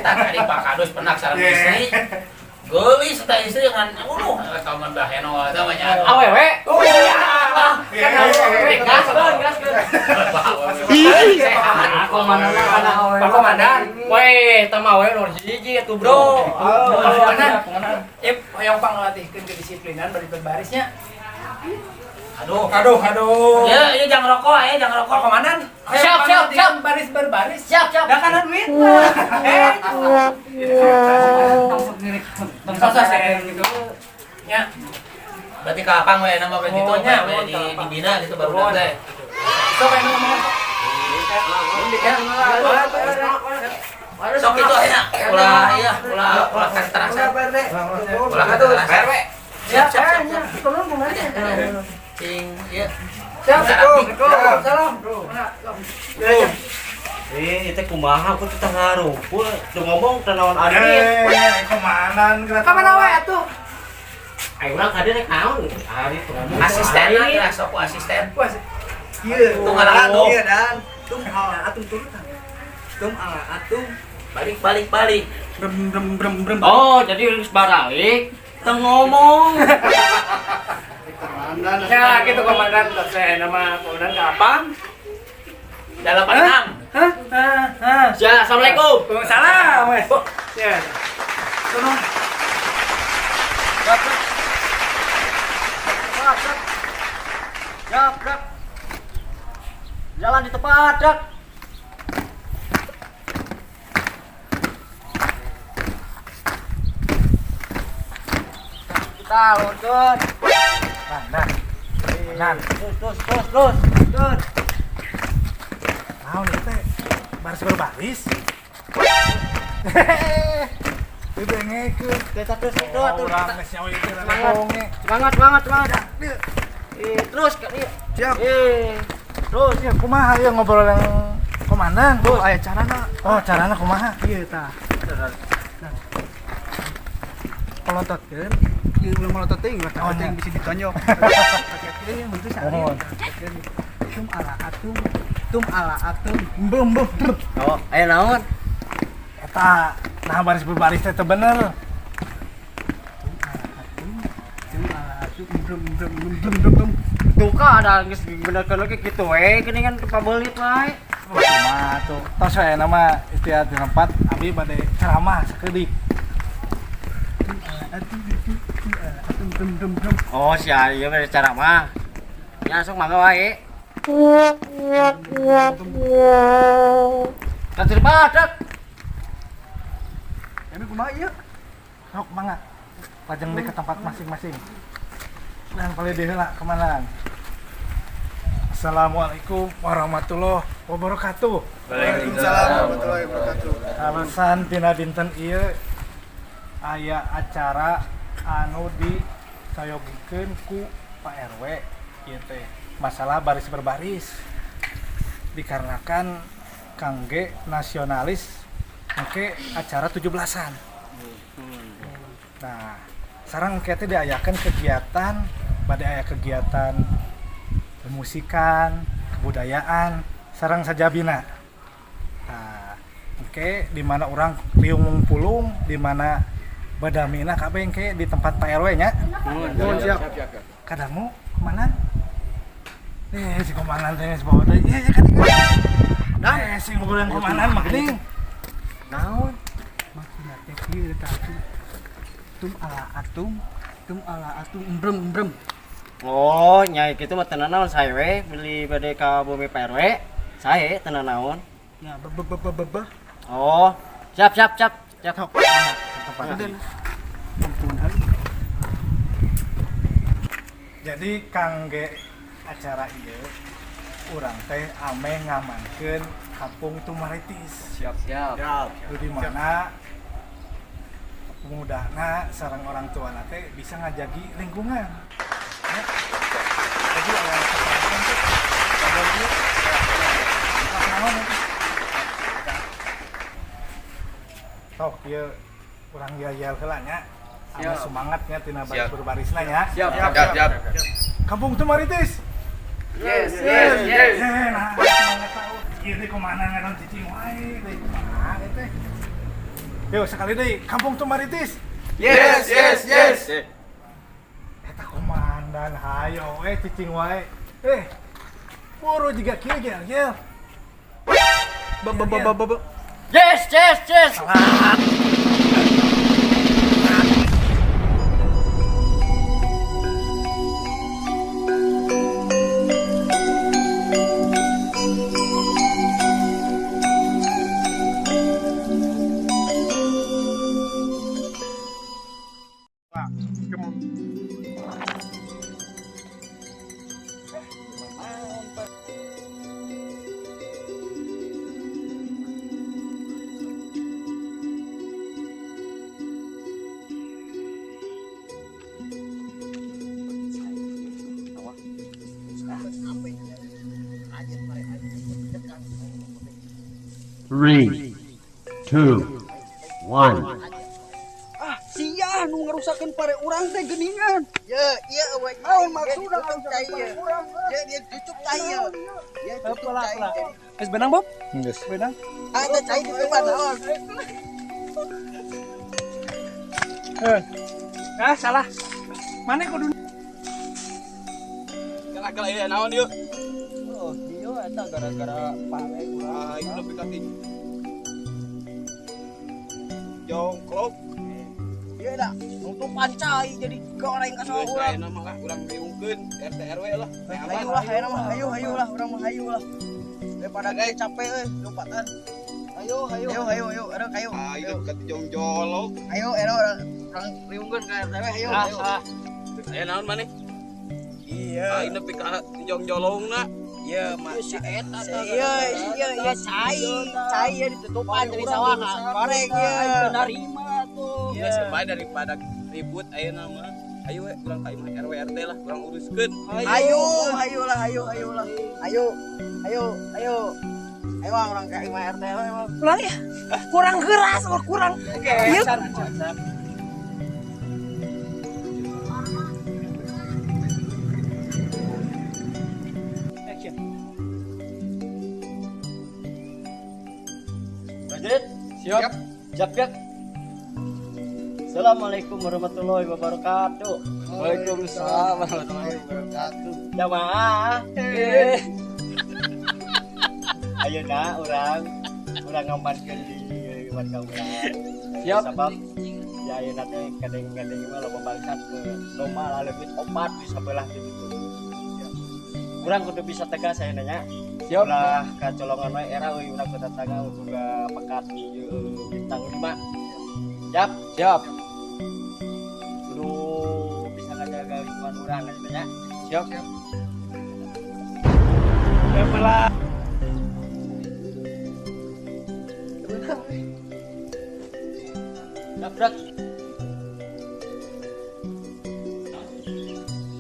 eta tadi Pak Kadus penak sareng istri. Geulis eta istri dengan kaman baheno eta mah nya. Awewe. Oh iya. Kan awewe. Gaskeun. Aku mana awewe. Pak Komandan. Weh, eta mah awewe nomor hiji atuh, Bro. Komandan. Hoyong panglatihkeun kedisiplinan bari berbarisnya. Aduh. Ya, Ya, jangan rokok, jangan rokok, Komandan. Siap. Baris berbaris. Siap. Dah kana duit. Sasa gitu. Ya. Berarti kapang we nama berarti itu nya di dina gitu baru teh. Sok aya ngomong. Sok itu aya. Ulah kan terasa. Ulah kan terasa. Siap. Tolong kemana? Cing, ya. Salam. Itu kumaha aku teh ngarumpul teu ngomong teh naon ari. Komandan Kamana wae atuh? Ayo urang kade rek naon ari teu ngomong. Asisten lah, sok asisten. Ieu. Tung ngarangan tuh. Ieu dan tung ala atung turutan. Tung ala atung Balik. brem. Oh, jadi geus baralik teu ngomong. Komandan. Ya, gitu Komandan. Saya nama Komandan kapan? 86. Ya, assalamualaikum. Salam, weh. Ya. Tolong. Dak. Jalan di tempat, Dak. Kita luncur. Nan. Terus. Naon ieu teh? Baris berbaris. Teu bengekeun. Terus. Urang geus nyawa ieu teh ngomongnya. Semangat. Terus kali. Siap. Terus. Ya kumaha ieu ngobrol yang komandan? Terus aya carana. Oh, carana kumaha? Ieu tah. Pelototkeun. Ieu belum melotot teh, Oh, yang bisa ditonyok. Pakai yang bentuk sari. Tum ala atum. Bum. Oh, aya naon? Eta nah baris berbaris teh teu bener. Tuh ka ada geus benerkeun lagi kitu we, geuningan pabeulit wae. Kumaha tuh. Tos we nama istirahat di tempat abi bade ceramah sakedik. Oh, sia ieu mah cara mah. Ya sok mangga wae. Kadir badak. Ini kumaha ieu? Sok mangga. Lajeng deh ke tempat masing-masing. Dan paling heula kemana? Assalamualaikum warahmatullahi wabarakatuh. Waalaikumsalam warahmatullahi wabarakatuh. Alasan tina dinten ieu aya acara anu di sayogikeun ku Pak RW ieu teh masalah baris berbaris dikarenakan kangge nasionalis engke acara 17-an. Nah, sareng engke teh diayakeun kegiatan bade aya kegiatan musikan, kebudayaan, sareng sajabina. Nah, engke di mana urang riung pulung, di mana badamina kabeh engke di tempat Pak RW nya. Siap. Kadangu komandan. Si komandan teh geus bawa teh. Iya kan. Si ngobrol komandan mah geuning. Naon? Maksudna teh kieu eta tum ala atum brem. Oh, nyai kitu mah tenan naon sae we beli bade ka bumi Pak RW. Sae tenan naon? Ya Oh, siap. Jadi kangge acara ieu urang teh ame ngamankeun Kampung Tumaritis. Siap. Itu di mana mudahna sareng orang tua teh bisa ngajagi lingkungan. Ya. Jadi aya kesempatan tuh ngajagi naon itu. Sok ieu urang yayal heula nya. Anu semangatnya tina baris berbarisna nya. Siap. Kampung Tumaritis. Yes. Nah, semangat tahu. Ieu teh kumaha ngaran cicing wae teh. Kumaha teh. Yuk sekali deh, Kampung Tumaritis. Yes. Eta komandan, hayo, cicing wae. Buru juga kieu gel. Yes. Three, two, one. Sia nu ngerusakeun pare urang teh geuningan. Ya, ieu euy. Naon maksudna cai ya? Dia cucuk cai ya. Ya cucuk cai. Geus benang, Bob? Geus. Benang. Ada cai di tempat naon? Salah. Mana kudu Gara-gara ieu naon ieu? Oh, dia eta gara-gara pare urang. Ah, ieu lebih ka jongklok. Ieu da, nutupan cai jadi goreng ka saha urang. Saya nama lah urang diungkeun RT RW lah. Hayu lah, hayu lah, urang mah hayu lah. Daripada guys capek euy, lompatan. Ayo, ada kayu. Ayo dekat jongjolok. Ayo, urang riungkeun ka RT ayo. Aya naon maneh? Iya. Ah, nepi ka jongjolongna. Iya, masih eta. Iya, cai ya ditutupan dari sawah goreng ya. Narima tuh. Geus kebae daripada ribut aya nama. Ayo we urang ka imah RW RT lah, urang uruskeun. Ayo lah. Ayo orang ka imah RT lah. Pulang ya. Kurang keras, kurang. Ieu. Siap. Assalamualaikum warahmatullahi wabarakatuh. Waalaikumsalam warahmatullahi wabarakatuh. Jamaah. Ayo na urang ngamankeun di warga urang. Siap. Sabab ya ayeuna teh kadeng-kadeng mah loba bangsat ke normal leuwih opat di sabelah kitu. Urang kudu bisa tegas ayeuna nya. Siap. Ulah kacolongan wae era euy urang ku tetangga boga pekat bintang 5. Siap. Kudu bisa ngajaga lingkungan urang ayeuna nya. Siap. Nabrak.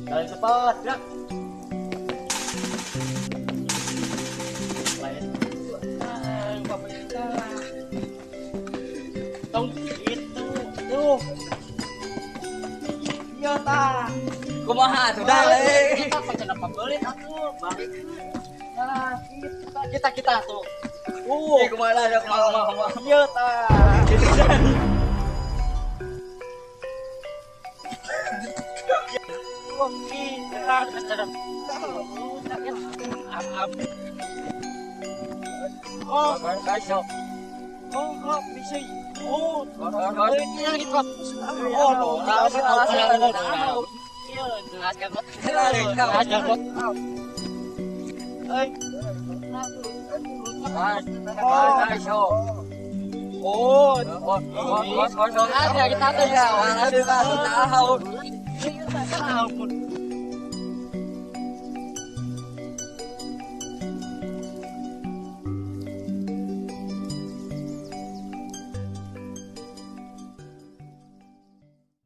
Kalian cepat, gerak. Lain. Tong itu, tuh. Iya ta. Kumaha tuh dah le. Kenapa belit atuh? Balik. Nah, kita tuh. Kumaha ada kumaha. Iya ta. Oh, bisa. Oh, bisa. Oh,